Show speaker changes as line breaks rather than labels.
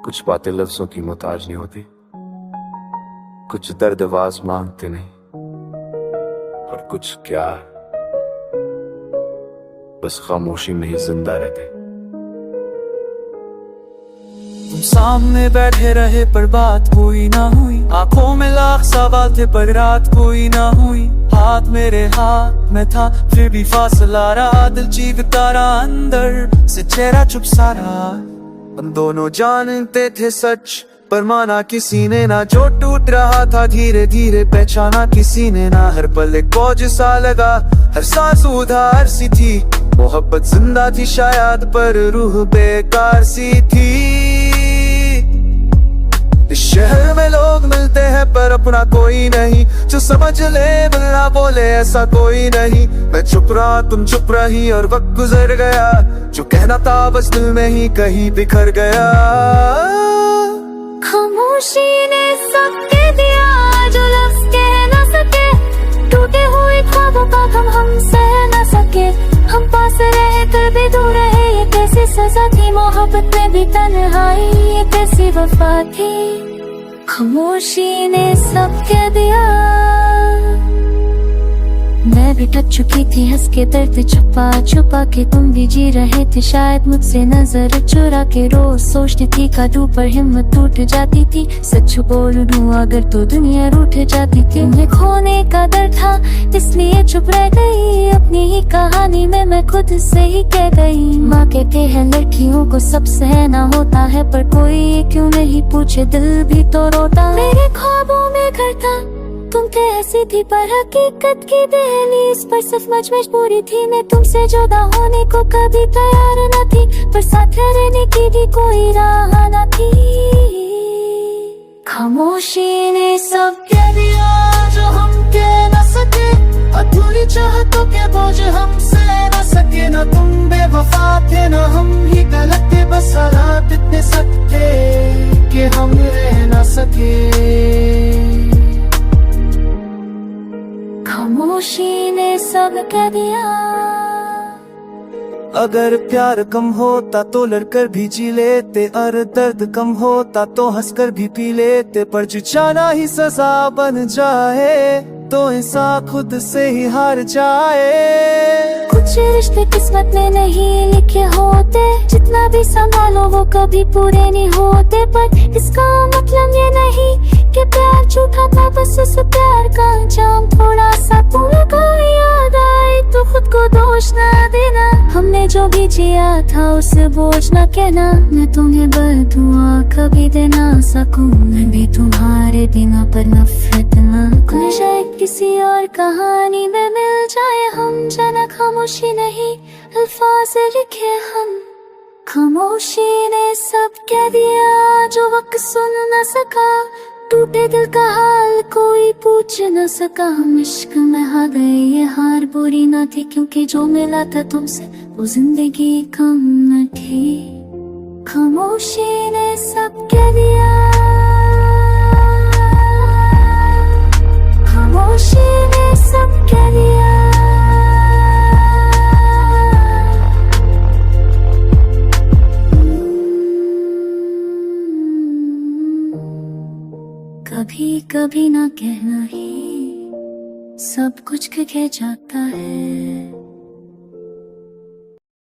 कुछ बातें लफ्जों की मोहताज नहीं होती, कुछ दर्द आवाज मांगते नहीं, और कुछ क्या बस खामोशी में ही जिंदा रहते।
तुम सामने बैठे रहे पर बात कोई ना हुई, आंखों में लाख सवाल थे पर रात कोई ना हुई। हाथ मेरे हाथ में था फिर भी फासला रहा, दिल चीखता रहा अंदर से चेहरा चुप सा रहा। हम दोनों जानते थे सच पर माना किसी ने ना, जो टूट रहा था धीरे धीरे पहचाना किसी ने ना। हर पल एक बोझ सा लगा, हर सांस उधार सी थी। मोहब्बत जिंदा थी शायद पर रूह बेकार सी थी। इस शहर में लोग मिलते हैं पर अपना कोई नहीं, जो समझ ले मिलना बोले ऐसा कोई नहीं। मैं चुप रहा तुम चुप रही और वक्त गुजर गया, जो कहना था बस दिल में ही कहीं बिखर गया।
खामोशी ने सब कह दिया जो लफ्ज कह न सके, टूटे हुए ख्वाबों का गम हम सह न सके। हम पास रहे कर भी दूर रहे, ये कैसी सजा थी। मोहब्बत में भी तन्हाई, ये कैसी वफा थी। खामोशी ने सब कह दिया। मैं भी थक चुकी थी हंस के दर्द छुपा छुपा के, तुम भी जी रहे थे शायद मुझसे नजर चुरा के। रोज सोचती थी काटूं पर हिम्मत टूट जाती थी, सच बोल दूं अगर तो दुनिया रूठ जाती थी। मुझे खोने का डर था इसलिए चुप रह गई, अपनी ही कहानी में मैं खुद से ही कह गई। माँ कहते हैं लड़कियों को सब सहना होता है, पर कोई क्यों नहीं पूछे दिल भी तो रोता। मेरे ख्वाबों में घर था तुम थे ऐसी थी पर हकीकत की दहलीज पर सिर्फ मजबूरी थी। मैं तुमसे जुदा होने को कभी तैयार न थी, पर साथ रहने की भी कोई राह न थी। खामोशी ने सब कह दिया जो हम कह न सके, अधूरी चाहतों के बोझ हम सह न सके। न तुम बेवफा थे न हम ही गलत थे, बस हालात इतने सख्त थे कि हम रह न सके। खामोशी ने सब कह दिया।
अगर प्यार कम होता तो लड़कर भी जी लेते, और दर्द कम होता तो हंसकर भी पी लेते। पर जो जाना ही सजा बन जाए तो इंसान खुद से ही हार जाए।
कुछ रिश्ते किस्मत में नहीं लिखे होते, जितना भी संभालो वो कभी पूरे नहीं होते। पर इसका मतलब ये नहीं कि प्यार झूठा था, बस उस प्यार का अंजाम थोड़ा सा पूरा का। याद आए तो खुद को दोष ना देना, हमने जो भी जिया था उसे बोझ ना कहना। मैं तुम्हें बददुआ कभी दे ना सकूं, मैं भी तुम्हारे बिना पर नफरत ना करूं। शायद किसी और कहानी में मिल जाए हम, जाना खामोशी नहीं अल्फाज लिखे हम। खामोशी ने सब कह दिया जो वक्त सुन न सका, टूटे दिल का हाल कोई पूछ न सका। हम इश्क में हार गए ये हार बुरी न थी, क्योंकि जो मिला था तुमसे वो जिंदगी कम न थी। खामोशी ने सब कह दिया। खामोशी ने सब कह दिया। कभी कभी ना कहना ही सब कुछ कह जाता है।